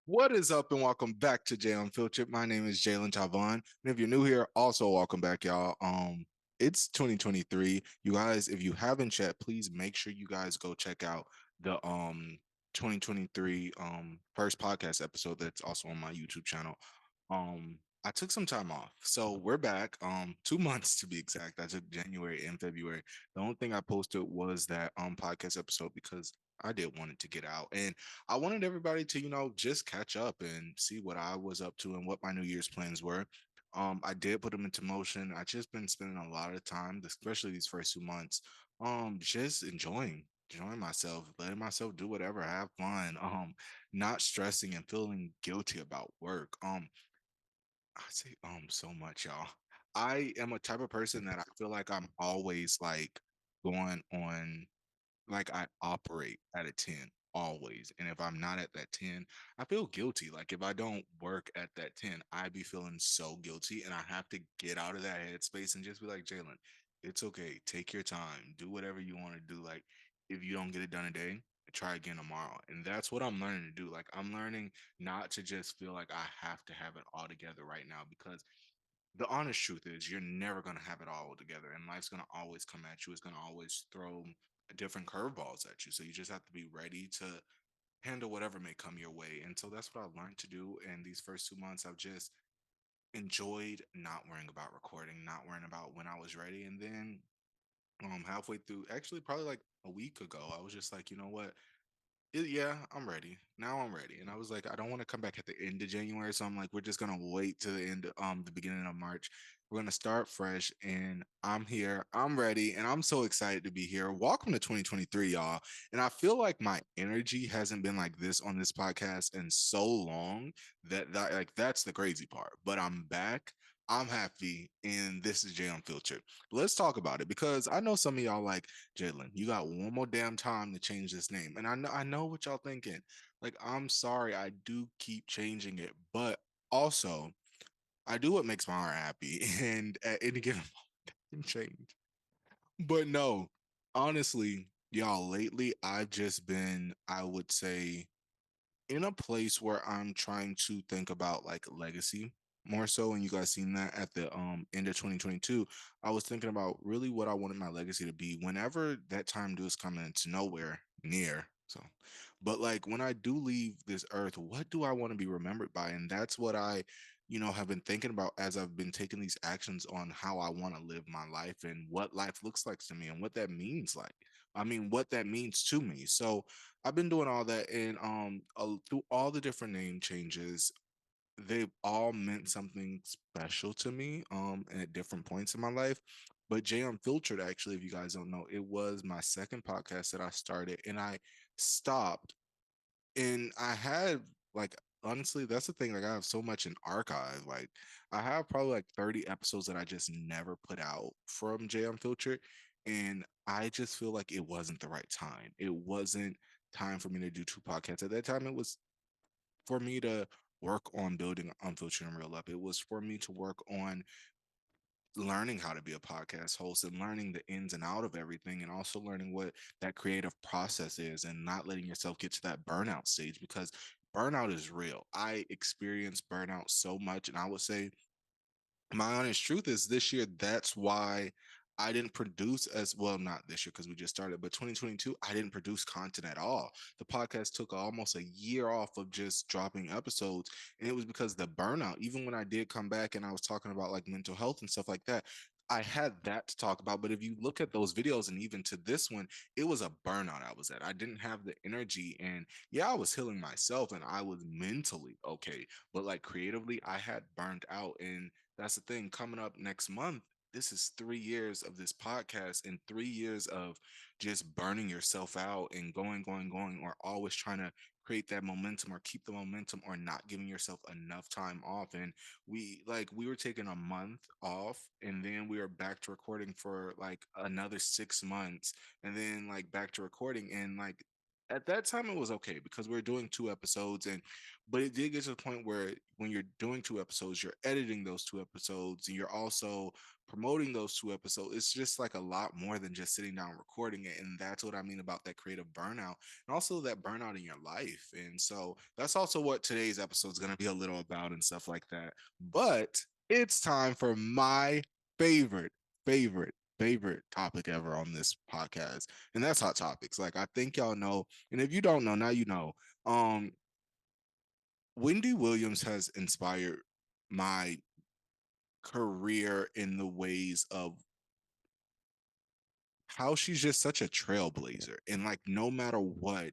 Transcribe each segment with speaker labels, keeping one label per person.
Speaker 1: What is up, and welcome back to Jay Unfiltered. My name is Jalen TyVon, and if you're new here, also welcome back, y'all. It's 2023, you guys. If you haven't yet, please make sure you guys go check out the 2023 first podcast episode that's also on my YouTube channel. I took some time off, so we're back. 2 months to be exact. I took January and February. The only thing I posted was that podcast episode because I did want it to get out, and I wanted everybody to, just catch up and see what I was up to and what my New Year's plans were. I did put them into motion. I just been spending a lot of time, especially these first 2 months, just enjoying myself, letting myself do whatever, have fun, not stressing and feeling guilty about work. I say so much, y'all. I am a type of person that I feel like I'm always like going on, like I operate at a 10 always. And if I'm not at that 10, I feel guilty. Like if I don't work at that 10, I be feeling so guilty. And I have to get out of that headspace and just be like, Jalen, it's okay. Take your time. Do whatever you want to do. Like if you don't get it done today, try again tomorrow. And that's what I'm learning to do. Like I'm learning not to just feel like I have to have it all together right now because the honest truth is you're never going to have it all together and life's going to always come at you. It's going to always throw different curveballs at you, so you just have to be ready to handle whatever may come your way. And so that's what I've learned to do in these first 2 months. I've just enjoyed not worrying about recording, not worrying about when I was ready. And then halfway through, actually probably like a week ago, I was just like, you know what, yeah, I'm ready. Now I'm ready. And I was like, I don't want to come back at the end of January. So I'm like, we're just gonna wait to the end, the beginning of March. We're gonna start fresh. And I'm here. I'm ready. And I'm so excited to be here. Welcome to 2023, y'all. And I feel like my energy hasn't been like this on this podcast in so long that like that's the crazy part. But I'm back. I'm happy, and this is Jay Unfiltered. Let's talk about it because I know some of y'all like, Jalen, you got one more damn time to change this name. And I know what y'all thinking. Like, I'm sorry, I do keep changing it, but also I do what makes my heart happy. And at any given moment, it can change. But no, honestly, y'all, lately I've just been, I would say, in a place where I'm trying to think about like legacy more so. And you guys seen that at the end of 2022. I was thinking about really what I wanted my legacy to be whenever that time does come into nowhere near. So, but like when I do leave this earth, what do I want to be remembered by? And that's what I, have been thinking about as I've been taking these actions on how I want to live my life and what life looks like to me and what that means like. I mean, what that means to me. So, I've been doing all that, and through all the different name changes, they've all meant something special to me at different points in my life. But Jay Unfiltered, actually, if you guys don't know, it was my second podcast that I started, and I stopped, and I had like honestly, that's the thing. Like I have so much in archive. Like I have probably like 30 episodes that I just never put out from Jay Unfiltered. And I just feel like it wasn't the right time. It wasn't time for me to do two podcasts. At that time, it was for me to work on building Unfiltered and Real Up. It was for me to work on learning how to be a podcast host and learning the ins and out of everything and also learning what that creative process is and not letting yourself get to that burnout stage because burnout is real. I experienced burnout so much, and I would say my honest truth is this year that's why I didn't produce as well, not this year because we just started, but 2022 I didn't produce content at all. The podcast took almost a year off of just dropping episodes, and it was because the burnout. Even when I did come back and I was talking about like mental health and stuff like that, I had that to talk about. But if you look at those videos and even to this one, it was a burnout I was at. I didn't have the energy, and yeah, I was healing myself and I was mentally okay, but like creatively I had burned out. And that's the thing. Coming up next month, this is 3 years of this podcast and 3 years of just burning yourself out and going, or always trying to create that momentum or keep the momentum or not giving yourself enough time off. And we were taking a month off and then we were back to recording for like another 6 months and then like back to recording. And like at that time it was okay because we were doing two episodes, and but it did get to the point where when you're doing two episodes, you're editing those two episodes and you're also promoting those 2 episodes, it's just like a lot more than just sitting down recording it. And that's what I mean about that creative burnout, and also that burnout in your life. And so that's also what today's episode is going to be a little about and stuff like that. But it's time for my favorite, favorite, favorite topic ever on this podcast, and that's hot topics. Like, I think y'all know, and if you don't know, now you know. um Wendy Williams has inspired my career in the ways of how she's just such a trailblazer, and like, no matter what,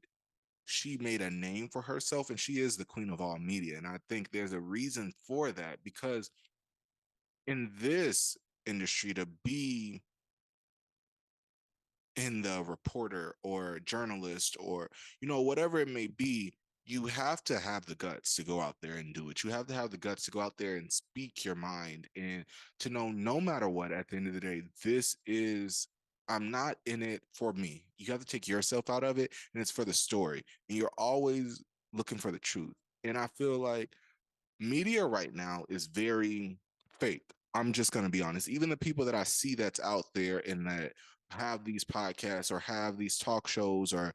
Speaker 1: she made a name for herself, and she is the queen of all media. And I think there's a reason for that, because in this industry, to be in the reporter or journalist, or whatever it may be, you have to have the guts to go out there and do it. You have to have the guts to go out there and speak your mind, and to know, no matter what, at the end of the day, this is, I'm not in it for me. You have to take yourself out of it, and it's for the story, and you're always looking for the truth. And I feel like media right now is very fake. I'm just going to be honest. Even the people that I see that's out there and that have these podcasts or have these talk shows, or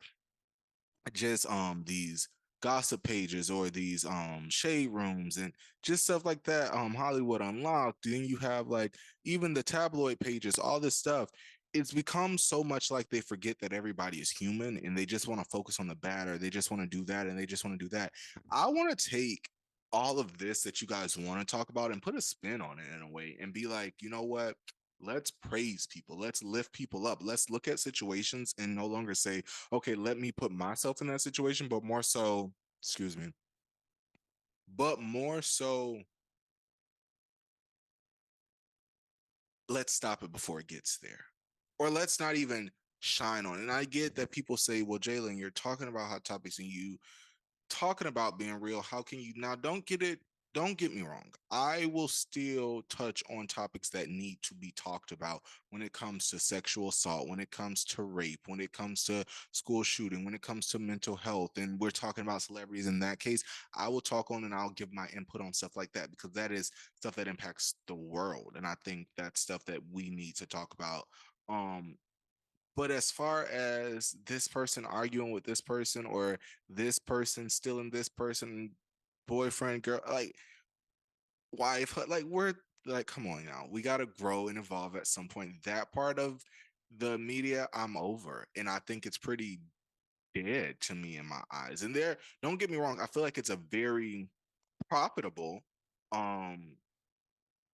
Speaker 1: just these gossip pages, or these shade rooms, and just stuff like that, Hollywood Unlocked, then you have like even the tabloid pages, all this stuff. It's become so much like they forget that everybody is human, and they just want to focus on the bad, or they just want to do that, and they just want to do that. I want to take all of this that you guys want to talk about and put a spin on it in a way, and be like, you know what, let's praise people, let's lift people up, let's look at situations and no longer say, okay, let me put myself in that situation, but more so, excuse me, but more so, let's stop it before it gets there. Or let's not even shine on it. And I get that people say, well, Jalen, you're talking about hot topics and you talking about being real. How can you now? Don't get me wrong. I will still touch on topics that need to be talked about when it comes to sexual assault, when it comes to rape, when it comes to school shooting, when it comes to mental health, and we're talking about celebrities in that case. I will talk on and I'll give my input on stuff like that, because that is stuff that impacts the world. And I think that's stuff that we need to talk about. Um, but as far as this person arguing with this person, or this person stealing this person, boyfriend, girl, like wife, like, we're like, come on now. We got to grow and evolve at some point. That part of the media, I'm over. And I think it's pretty dead to me in my eyes. And there, don't get me wrong, I feel like it's a very profitable um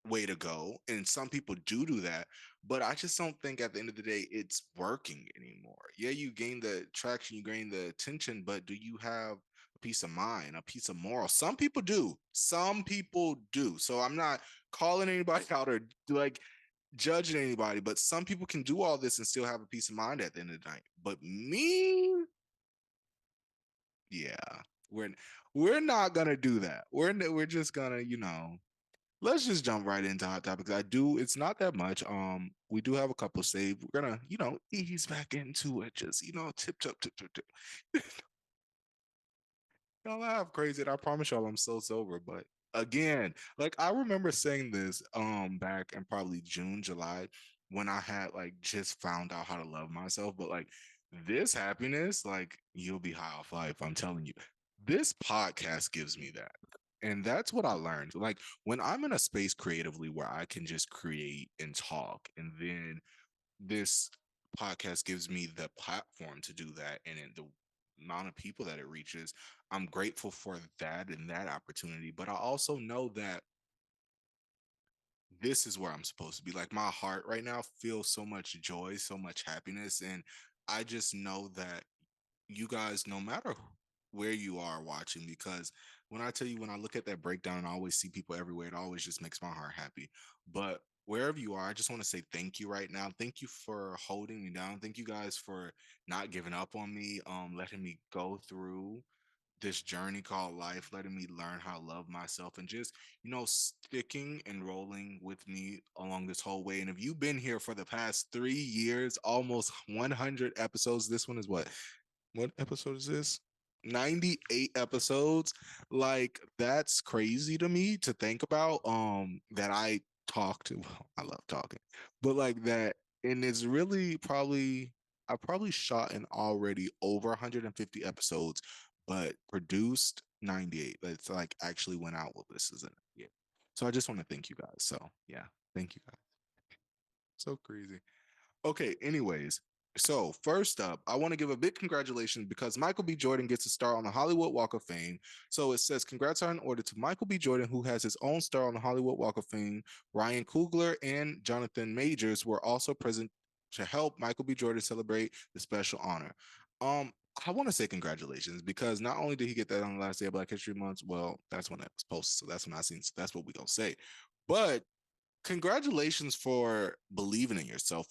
Speaker 1: way to go, and some people do that, but I just don't think at the end of the day it's working anymore. Yeah, you gain the traction, you gain the attention, but do you have a peace of mind, a piece of moral? Some people do, some people do. So I'm not calling anybody out or like judging anybody, but some people can do all this and still have a peace of mind at the end of the night. But me, yeah, we're we're not gonna do that. We're just gonna, let's just jump right into hot topics. I do. It's not that much. We do have a couple saved. We're gonna, ease back into it. Just, tip, tip, tip, tip, tip. Y'all laugh crazy. And I promise y'all, I'm so sober. But again, like, I remember saying this back in probably June, July, when I had like just found out how to love myself. But like, this happiness, like, you'll be high off life. I'm telling you, this podcast gives me that. And that's what I learned. Like, when I'm in a space creatively where I can just create and talk, and then this podcast gives me the platform to do that, and the amount of people that it reaches, I'm grateful for that and that opportunity. But I also know that this is where I'm supposed to be. Like, my heart right now feels so much joy, so much happiness. And I just know that you guys, no matter where you are watching, because when I tell you, when I look at that breakdown and I always see people everywhere, it always just makes my heart happy. But wherever you are, I just want to say thank you right now. Thank you for holding me down. Thank you guys for not giving up on me, letting me go through this journey called life, letting me learn how to love myself, and just, sticking and rolling with me along this whole way. And if you've been here for the past 3 years, almost 100 episodes, this one is what episode is this? 98 episodes. Like, that's crazy to me to think about. That I talk to. Well, I love talking, but like that, and it's really probably I probably shot in already over 150 episodes, but produced 98. That's like actually went out. Well, this isn't. Yeah. So I just want to thank you guys. So yeah, thank you guys. So crazy. Okay, anyways, so first up, I want to give a big congratulations because Michael B. Jordan gets a star on the Hollywood Walk of Fame. So it says, congrats are in order to Michael B. Jordan, who has his own star on the Hollywood Walk of Fame. Ryan Coogler and Jonathan Majors were also present to help Michael B. Jordan celebrate the special honor. Um, I want to say congratulations because not only did he get that on the last day of Black History Month, well, that's when it was posted, so that's when I seen. So that's what we gonna say. But congratulations for believing in yourself.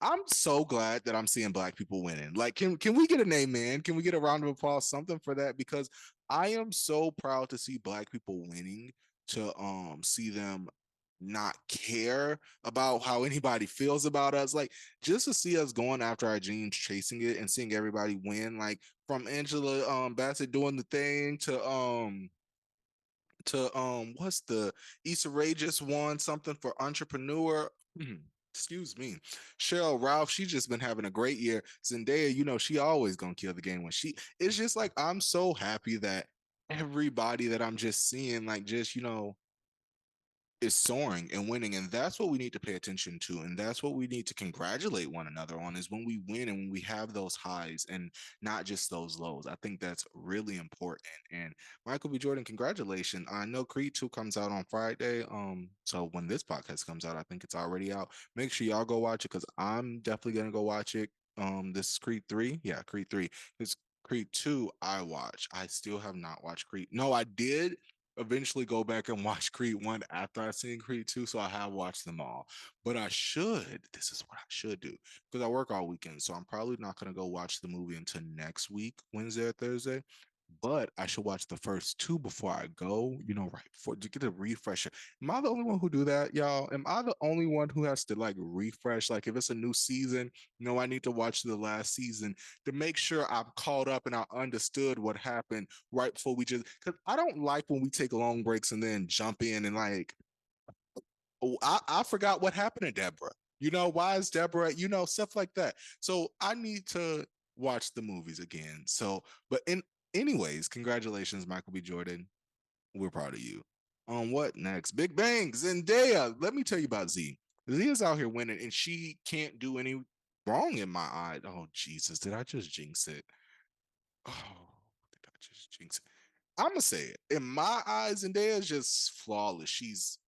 Speaker 1: I'm so glad that I'm seeing black people winning. Like, can we get a name, man? Can we get a round of applause, something for that? Because I am so proud to see black people winning, to see them not care about how anybody feels about us, like just to see us going after our dreams, chasing it, and seeing everybody win, like from Angela Bassett doing the thing to what's the Issa Rae just won something for entrepreneur. Excuse me. Cheryl Ralph, she's just been having a great year. Zendaya, she always gonna kill the game when she it's just like I'm so happy that everybody that I'm just seeing, like just is soaring and winning, and that's what we need to pay attention to, and that's what we need to congratulate one another on, is when we win and when we have those highs and not just those lows. I think that's really important. And Michael B. Jordan, congratulations. I know Creed 2 comes out on Friday, so when this podcast comes out, I think it's already out. Make sure y'all go watch it because I'm definitely gonna go watch it. This is Creed 3. Yeah, Creed 3. This Creed 2 I watch. I still have not watched Creed. No, I did eventually go back and watch Creed 1 after I seen Creed 2. So I have watched them all. But I should, this is what I should do. Because I work all weekend. So I'm probably not gonna go watch the movie until next week, Wednesday or Thursday. But I should watch the first two before I go, right before to get a refresher. Am I the only one who do that, y'all? Am I the only one who has to like refresh? Like if it's a new season, I need to watch the last season to make sure I'm caught up and I understood what happened right before we just, because I don't like when we take long breaks and then jump in and like, oh, I forgot what happened to Deborah. Why is Deborah, stuff like that. So I need to watch the movies again. So, but anyways, congratulations, Michael B. Jordan. We're proud of you. On what next? Big Bang, Zendaya. Let me tell you about Z. Z is out here winning, and she can't do any wrong in my eye. Oh Jesus, did I just jinx it? Oh, did I just jinx it? I'm gonna say it. In my eyes, Zendaya is just flawless. She's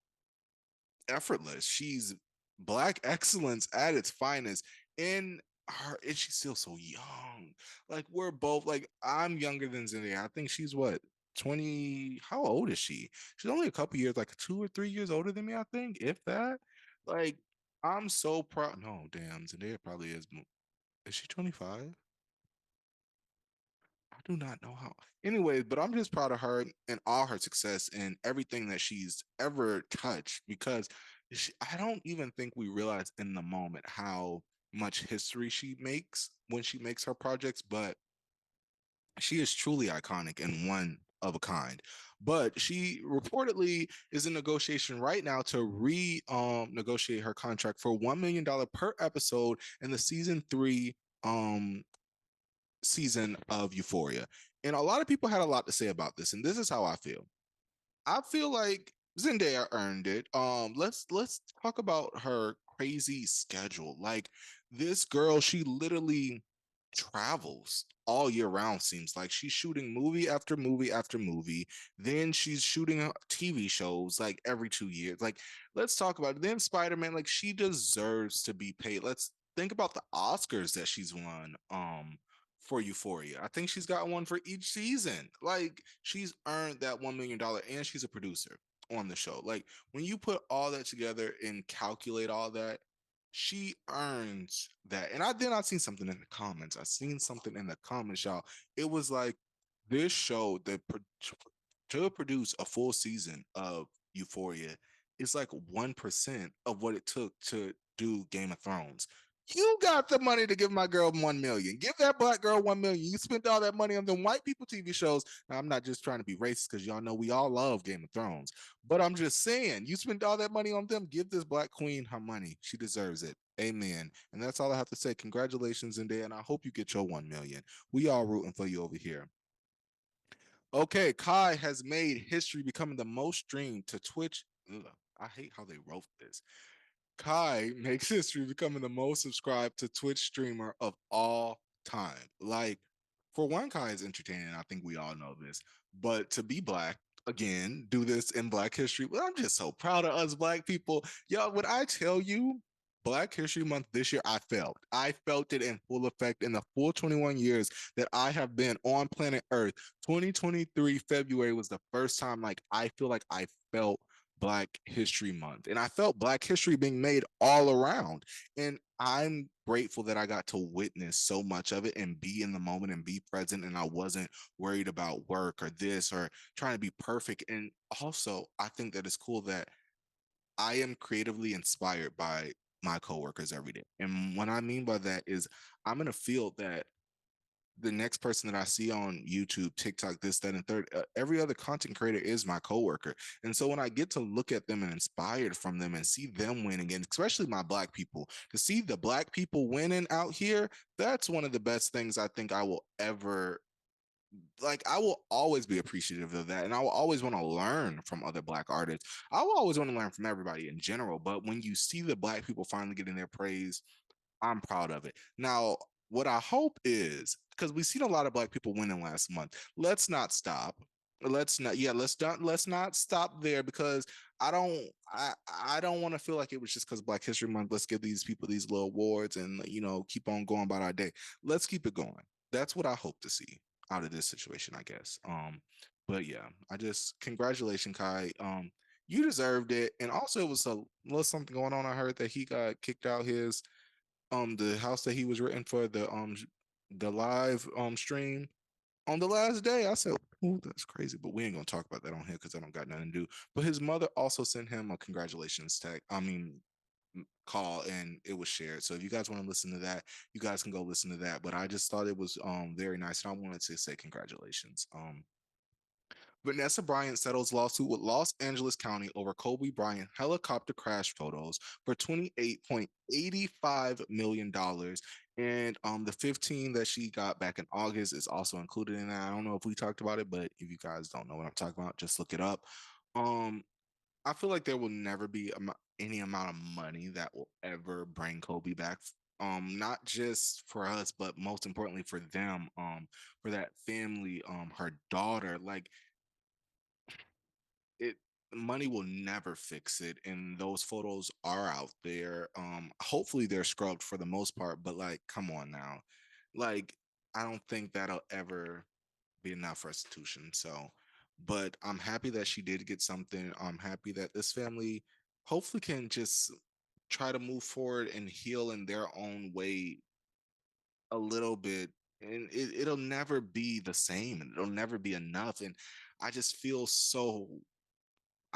Speaker 1: effortless. She's black excellence at its finest. In her, and she's still so young. Like we're both like I'm younger than Zendaya. I think she's what 20. How old is she? She's only a couple years, like 2 or 3 years older than me. I think, if that. Like I'm so proud. No, damn, Zendaya probably is. Is she 25? I do not know how. Anyways, but I'm just proud of her and all her success and everything that she's ever touched, because I don't even think we realize in the moment how much history she makes when she makes her projects, but she is truly iconic and one of a kind. But she reportedly is in negotiation right now to re negotiate her contract for $1 million per episode in the um season of Euphoria. And a lot of people had a lot to say about this, and this is how I feel. I feel like Zendaya earned it. Let's talk about her crazy schedule. Like this girl, she literally travels all year round. Seems like she's shooting movie after movie after movie. Then she's shooting TV shows like every 2 years. Like let's talk about it. Then Spider Man. Like she deserves to be paid. Let's think about the Oscars that she's won. For Euphoria. I think she's got one for each season. Like she's earned that $1 million, and she's a producer on the show. Like when you put all that together and calculate all that, she earns that. And I seen something in the comments. I seen something in the comments, y'all. It was like this show that to produce a full season of Euphoria is like 1% of what it took to do Game of Thrones. You got the money to give my girl 1 million. Give that black girl 1 million. You spent all that money on them white people TV shows. Now, I'm not just trying to be racist because y'all know we all love Game of Thrones, but I'm just saying you spent all that money on them. Give this black queen her money. She deserves it. Amen. And that's all I have to say. Congratulations, Zendaya, and I hope you get your 1 million. We all rooting for you over here. Okay, Kai has made history becoming the most streamed to Twitch. Ugh, I hate how they wrote this. Kai makes history becoming the most subscribed to Twitch streamer of all time. Like, for one, Kai is entertaining. I think we all know this. But to be black, again, do this in Black History. Well, I'm just so proud of us black people. Y'all, when I tell you Black History Month this year, I felt. I felt it in full effect in the full 21 years that I have been on planet Earth. 2023 February was the first time like I feel like I felt Black History Month. And I felt Black history being made all around. And I'm grateful that I got to witness so much of it and be in the moment and be present. And I wasn't worried about work or this or trying to be perfect. And also, I think that it's cool that I am creatively inspired by my coworkers every day. And what I mean by that is I'm in a field that the next person that I see on YouTube, TikTok, this, that, and third, every other content creator is my coworker. And so when I get to look at them and inspired from them and see them winning, and especially my black people, to see the black people winning out here, that's one of the best things I think I will ever like. I will always be appreciative of that, and I will always want to learn from other black artists. I will always want to learn from everybody in general, but when you see the black people finally getting their praise, I'm proud of it. Now, what I hope is because we've seen a lot of black people winning last month. Let's not stop. Let's not stop there because I don't I don't want to feel like it was just because Black History Month. Let's give these people these little awards and keep on going about our day. Let's keep it going. That's what I hope to see out of this situation, I guess. But yeah, I just congratulations, Kai. You deserved it. And also it was a little something going on. I heard that he got kicked out his the house that he was written for the live stream on the last day. I said, "Oh, that's crazy," but we ain't gonna talk about that on here because I don't got nothing to do. But his mother also sent him a congratulations tag. I mean, call, and it was shared. So if you guys want to listen to that, you guys can go listen to that. But I just thought it was very nice, and I wanted to say congratulations. Vanessa Bryant settles lawsuit with Los Angeles County over Kobe Bryant helicopter crash photos for $28.85 million. And the 15 that she got back in August is also included in that. I don't know if we talked about it, but if you guys don't know what I'm talking about, just look it up. Um, I feel like there will never be any amount of money that will ever bring Kobe back. Not just for us, but most importantly for them. For that family. Her daughter. Like it money will never fix it, and those photos are out there. Hopefully they're scrubbed for the most part, but like come on now. Like I don't think that'll ever be enough restitution. So but I'm happy that she did get something. I'm happy that this family hopefully can just try to move forward and heal in their own way a little bit, and it'll never be the same and it'll never be enough. And I just feel so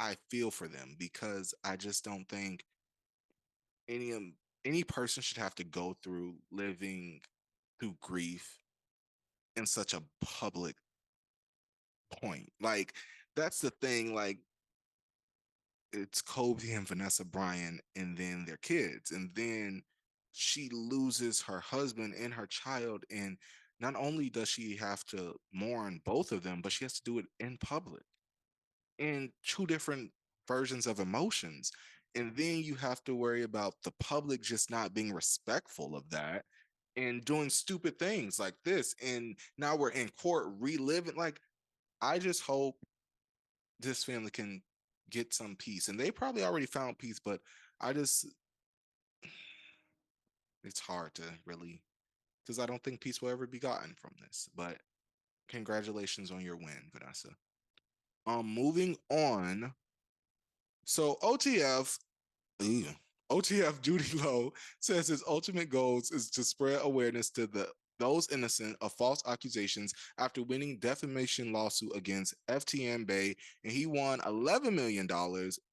Speaker 1: I feel for them because I just don't think any any person should have to go through living through grief in such a public point. Like that's the thing. Like it's Kobe and Vanessa Bryant, and then their kids, and then she loses her husband and her child, and not only does she have to mourn both of them, but she has to do it in public in two different versions of emotions. And then you have to worry about the public just not being respectful of that and doing stupid things like this. And now we're in court reliving. Like, I just hope this family can get some peace. And they probably already found peace, but I just, it's hard to really, because I don't think peace will ever be gotten from this. But congratulations on your win, Vanessa. Moving on. So OTF Ew. OTF Judy Lowe says his ultimate goals is to spread awareness to the those innocent of false accusations after winning defamation lawsuit against FTN Bay, and he won $11 million.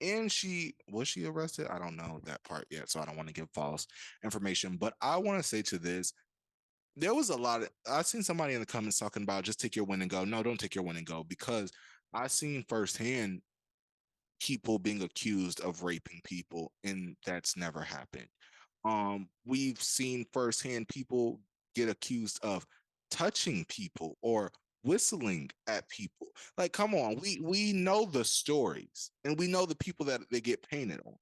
Speaker 1: And she was she arrested? I don't know that part yet, so I don't want to give false information. But I want to say to this, there was a lot of I've seen somebody in the comments talking about just take your win and go. No, don't take your win and go, because I've seen firsthand people being accused of raping people, and that's never happened. We've seen firsthand people get accused of touching people or whistling at people. Like, come on, we know the stories and we know the people that they get painted on.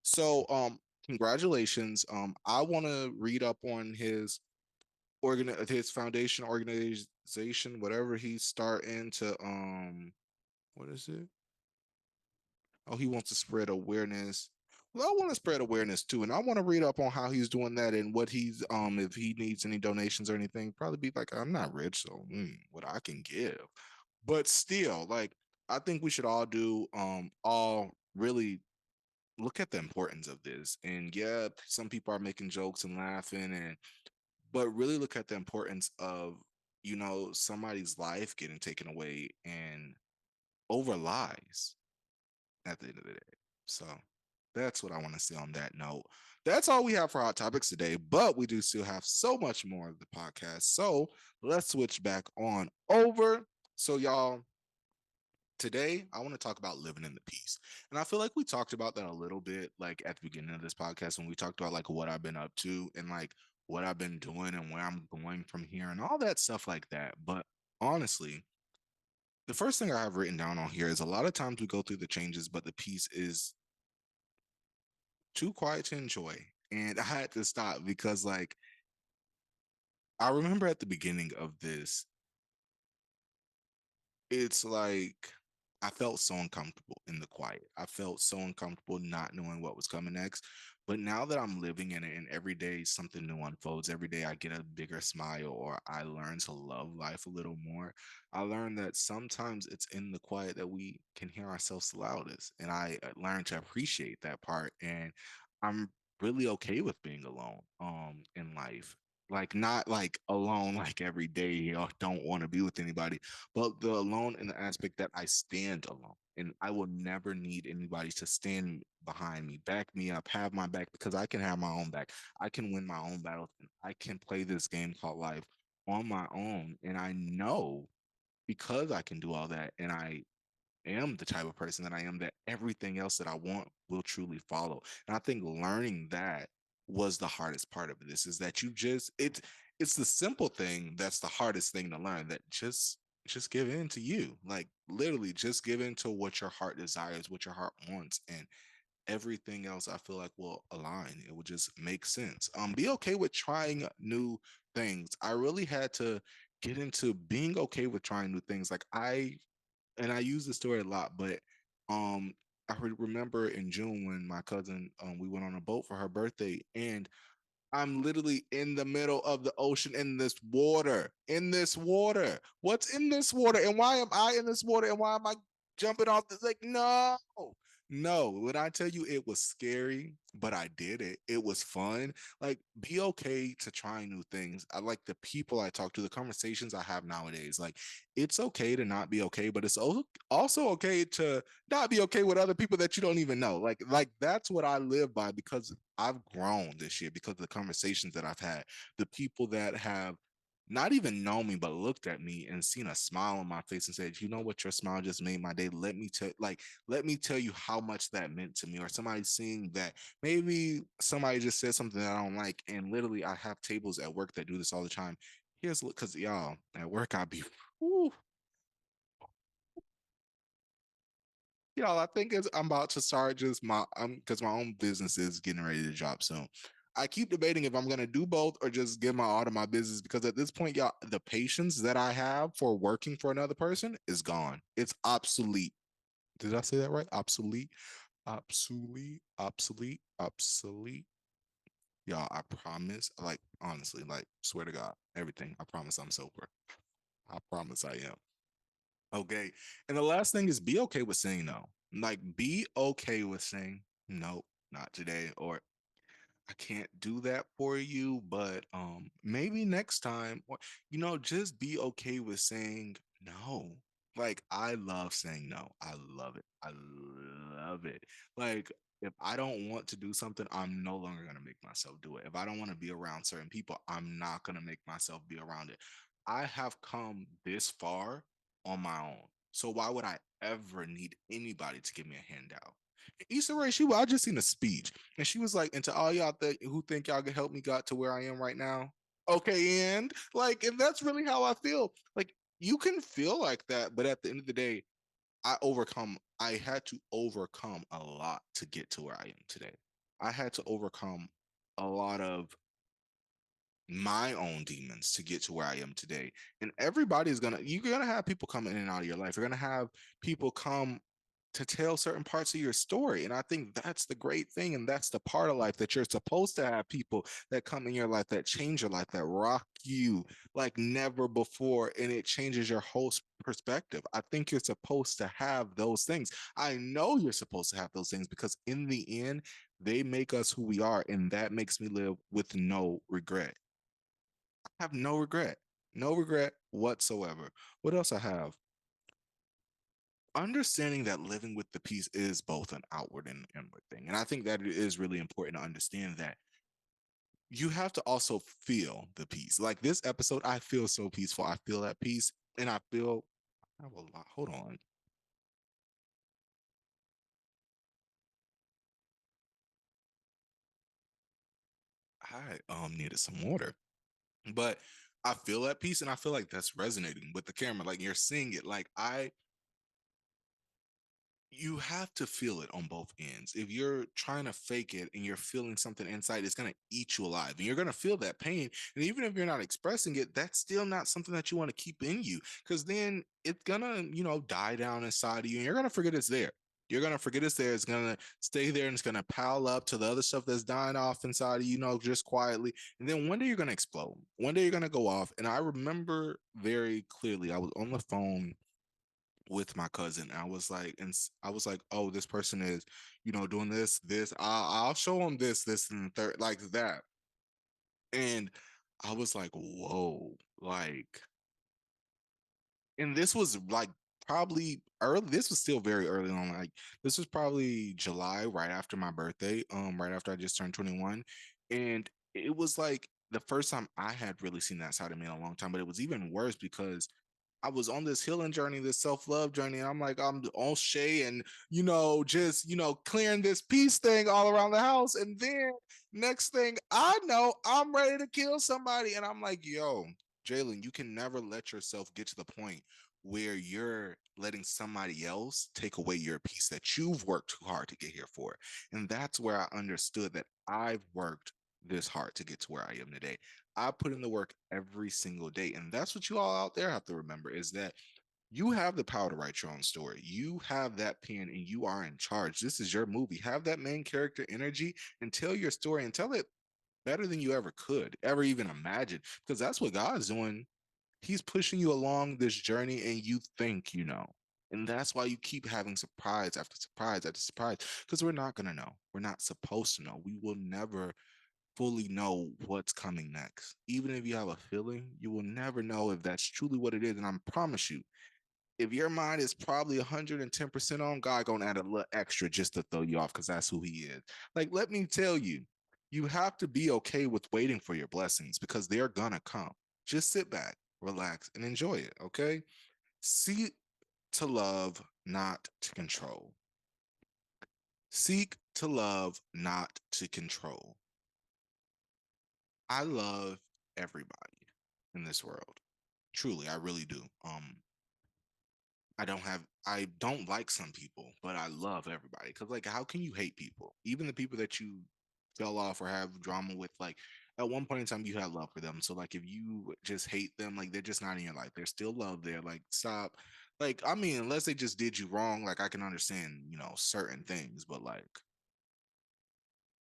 Speaker 1: So, congratulations. I want to read up on his foundation organization, whatever he's starting to what is it? Oh, he wants to spread awareness. Well, I want to spread awareness too, and I want to read up on how he's doing that and what he's if he needs any donations or anything. Probably be like, I'm not rich, so what I can give, but still, like, I think we should all really look at the importance of this. And yeah, some people are making jokes and laughing, and but really look at the importance of somebody's life getting taken away and over lies at the end of the day. So that's what I want to say on that note. That's all we have for hot topics today, but we do still have so much more of the podcast. So let's switch back on over. So, y'all, today I want to talk about living in the peace. And I feel like we talked about that a little bit, like at the beginning of this podcast, when we talked about like what I've been up to and like what I've been doing and where I'm going from here and all that stuff like that. But honestly, the first thing I have written down on here is a lot of times we go through the changes, but the peace is too quiet to enjoy. And I had to stop because, like, I remember at the beginning of this, it's like I felt so uncomfortable in the quiet. I felt so uncomfortable not knowing what was coming next. But now that I'm living in it and every day something new unfolds, every day I get a bigger smile or I learn to love life a little more. I learned that sometimes it's in the quiet that we can hear ourselves the loudest. And I learned to appreciate that part. And I'm really okay with being alone in life. Like, not like alone like every day, don't want to be with anybody, but the alone in the aspect that I stand alone and I will never need anybody to stand behind me, back me up, have my back, because I can have my own back. I can win my own battles and I can play this game called life on my own. And I know, because I can do all that and I am the type of person that I am, that everything else that I want will truly follow. And I think learning that was the hardest part of this, is that it's the simple thing that's the hardest thing to learn, that just give in to you. Like, literally just give in to what your heart desires, what your heart wants, and everything else I feel like will align. It will just make sense. Be okay with trying new things. I really had to get into being okay with trying new things. Like, I use this story a lot, but um I remember in June when my cousin, we went on a boat for her birthday, and I'm literally in the middle of the ocean in this water. In this water. What's in this water? And why am I in this water? And why am I jumping off this? Like, no. No, when I tell you it was scary, but I did it. It was fun. Like, be okay to try new things. I like the people I talk to, the conversations I have nowadays. Like, it's okay to not be okay, but it's also okay to not be okay with other people that you don't even know. Like that's what I live by, because I've grown this year because of the conversations that I've had, the people that have not even known me but looked at me and seen a smile on my face and said, "You know what? Your smile just made my day. Let me tell you how much that meant to me." Or somebody seeing that, maybe somebody just said something that I don't like, and literally I have tables at work that do this all the time. Here's because y'all at work I be whew, y'all, I think I'm about to start just because my own business is getting ready to drop soon. I keep debating if I'm gonna do both or just give my all to my business, because at this point, y'all, the patience that I have for working for another person is gone. It's obsolete. Did I say that right? Obsolete, obsolete, obsolete, obsolete. Y'all, I promise. Like, honestly, like, swear to God, everything. I promise I'm sober. I promise I am. Okay. And the last thing is be okay with saying no. Like, be okay with saying no, not today. Or I can't do that for you, but maybe next time, or just be okay with saying no. Like I love saying no. I love it. I love it. Like if I don't want to do something, I'm no longer going to make myself do it. If I don't want to be around certain people, I'm not going to make myself be around it. I have come this far on my own. So why would I ever need anybody to give me a handout? Issa Rae, I just seen a speech, and she was like, "And to all y'all who think y'all can help me got to where I am right now, okay." And like, if that's really how I feel, like you can feel like that, but at the end of the day, I had to overcome a lot to get to where I am today. I had to overcome a lot of my own demons to get to where I am today. And you're gonna have people coming in and out of your life. You're gonna have people come to tell certain parts of your story. And I think that's the great thing. And that's the part of life that you're supposed to have people that come in your life that change your life, that rock you like never before. And it changes your whole perspective. I think you're supposed to have those things. I know you're supposed to have those things because in the end, they make us who we are. And that makes me live with no regret. I have no regret whatsoever. What else I have? Understanding that living with the peace is both an outward and inward thing. And I think that it is really important to understand that you have to also feel the peace. Like this episode, I feel so peaceful. I feel that peace and I have a lot. Hold on. I needed some water. But I feel that peace and I feel like that's resonating with the camera. Like you're seeing it. Like you have to feel it on both ends. If you're trying to fake it and you're feeling something inside, it's going to eat you alive and you're going to feel that pain. And even if you're not expressing it, that's still not something that you want to keep in you because then it's going to, die down inside of you and you're going to forget it's there. You're going to forget it's there. It's going to stay there and it's going to pile up to the other stuff that's dying off inside of you, just quietly. And then one day you're going to explode. One day you're going to go off. And I remember very clearly, I was on the phone with my cousin. I was like, oh, this person is, doing this. I'll show them this, and the third, like that. And I was like, whoa, like, and this was like probably early. This was still very early on. Like, this was probably July, right after my birthday, right after I just turned 21. And it was like the first time I had really seen that side of me in a long time. But it was even worse because I was on this healing journey, this self love journey. And I'm like, I'm on Shay and, just, clearing this peace thing all around the house. And then next thing I know, I'm ready to kill somebody. And I'm like, yo, Jalen, you can never let yourself get to the point where you're letting somebody else take away your peace that you've worked too hard to get here for. And that's where I understood that I've worked this hard to get to where I am today. I put in the work every single day. And that's what you all out there have to remember is that you have the power to write your own story. You have that pen and you are in charge. This is your movie. Have that main character energy and tell your story and tell it better than you ever could, ever even imagine. Because that's what God's doing. He's pushing you along this journey and you think you know. And that's why you keep having surprise after surprise after surprise. Because we're not going to know. We're not supposed to know. We will never fully know what's coming next. Even if you have a feeling, you will never know if that's truly what it is. And I promise you, if your mind is probably 110% on, God gonna add a little extra just to throw you off because that's who he is. Like, let me tell you, you have to be okay with waiting for your blessings because they're gonna come. Just sit back, relax, and enjoy it. Okay. Seek to love, not to control. Seek to love, not to control. I love everybody in this world. Truly, I really do. I don't like some people, but I love everybody. Because like how can you hate people? Even the people that you fell off or have drama with, like at one point in time you had love for them. So like if you just hate them, like they're just not in your life. There's still love there. Like stop. Like, I mean, unless they just did you wrong, like I can understand, certain things, but like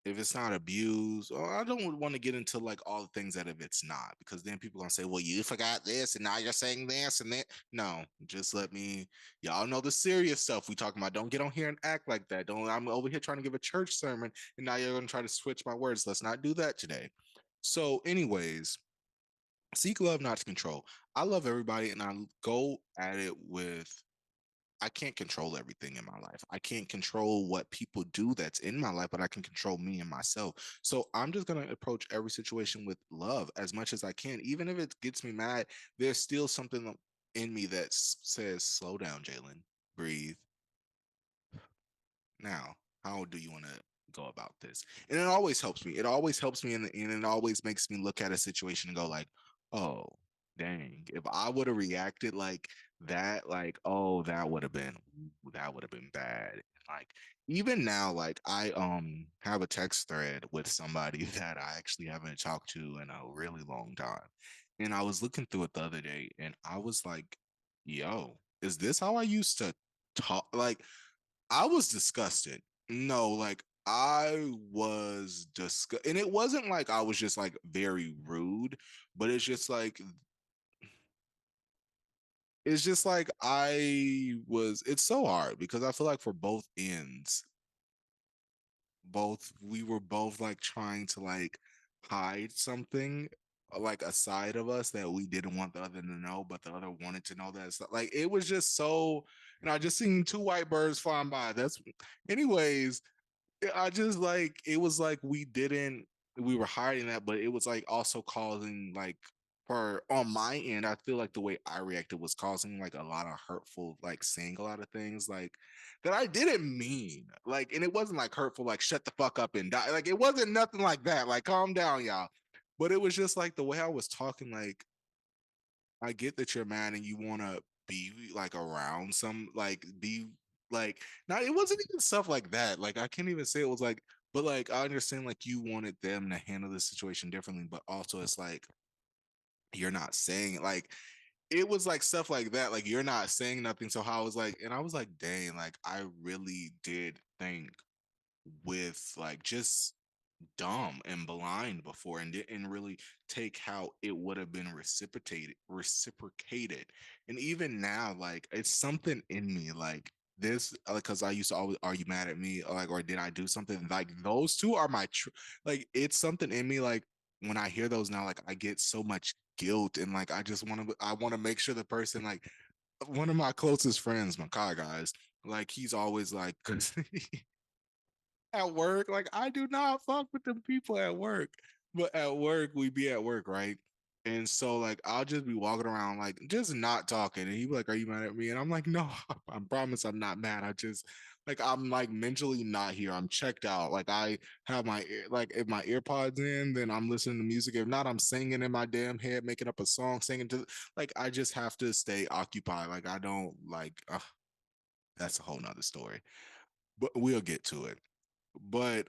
Speaker 1: if it's not abused, or I don't want to get into like all the things that if it's not, because then people gonna say, well, you forgot this and now you're saying this and that. No, just let me, y'all know the serious stuff we talking about. Don't get on here and act like that. Don't, I'm over here trying to give a church sermon and now you're gonna try to switch my words. Let's not do that today. So, anyways, seek love, not to control. I love everybody and I go at it with I can't control everything in my life. I can't control what people do that's in my life, but I can control me and myself. So I'm just going to approach every situation with love as much as I can. Even if it gets me mad, there's still something in me that says, slow down, Jalen, breathe. Now, how do you want to go about this? And it always helps me. It always helps me, and it always makes me look at a situation and go like, oh, dang, if I would have reacted like that, like, oh, that would have been bad. Like even now, like I have a text thread with somebody that I actually haven't talked to in a really long time. And I was looking through it the other day and I was like, yo, is this how I used to talk? Like I was disgusted. No, like I was disgusted. And it wasn't like I was just like very rude, but it's just like it's so hard because I feel like for both ends, both we were both like trying to like hide something like a side of us that we didn't want the other to know, but the other wanted to know that. Like it was just so, I just seen two white birds flying by. That's anyways, I just like it was like we were hiding that, but it was like also causing like for on my end, I feel like the way I reacted was causing like a lot of hurtful, like saying a lot of things like that I didn't mean. Like, and it wasn't like hurtful, like shut the fuck up and die. Like it wasn't nothing like that. Like calm down, y'all. But it was just like the way I was talking, like I get that you're mad and you want to be like around some like be like now it wasn't even stuff like that. Like I can't even say it was like, but like I understand like you wanted them to handle the situation differently, but also it's like you're not saying it. Like it was like stuff like that. Like you're not saying nothing. So how I was like, and I was like, dang, like I really did think with like just dumb and blind before and didn't really take how it would have been reciprocated. And even now like it's something in me like this because I used to always, are you mad at me, or like, or did I do something, like those two are like it's something in me like when I hear those now, like I get so much guilt and like I want to make sure the person like one of my closest friends, my car guys, like he's always like at work. Like I do not fuck with them people at work. But at work, we be at work, right? And so like I'll just be walking around like just not talking. And he be like, are you mad at me? And I'm like, no, I promise I'm not mad. I just like I'm like mentally not here. I'm checked out. Like I have like if my earpods in, then I'm listening to music. If not, I'm singing in my damn head, making up a song, singing to like I just have to stay occupied. Like I don't like that's a whole nother story. But we'll get to it. But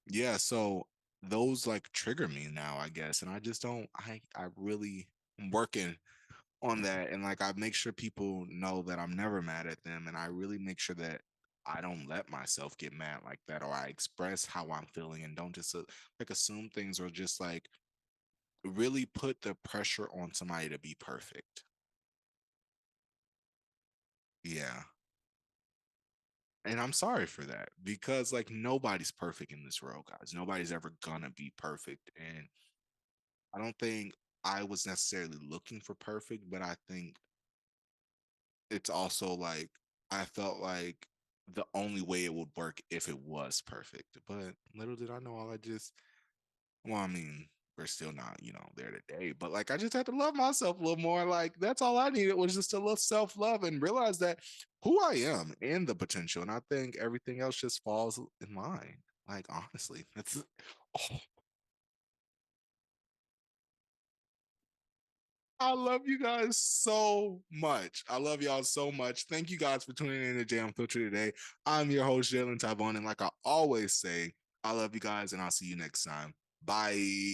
Speaker 1: yeah, so those like trigger me now, I guess. And I just don't I really am working on that, and like I make sure people know that I'm never mad at them, and I really make sure that I don't let myself get mad like that, or I express how I'm feeling and don't just like assume things, or just like really put the pressure on somebody to be perfect. Yeah. And I'm sorry for that because like nobody's perfect in this world, guys. Nobody's ever gonna be perfect. And I don't think I was necessarily looking for perfect, but I think it's also like I felt like the only way it would work if it was perfect. But little did I know, all I just, well, I mean, we're still not, there today. But like I just had to love myself a little more. Like that's all I needed was just a little self love and realize that who I am and the potential. And I think everything else just falls in line. Like honestly, that's oh, I love you guys so much. I love y'all so much. Thank you guys for tuning in to Jay Unfiltered today. I'm your host, Jalen TyVon. And like I always say, I love you guys and I'll see you next time. Bye.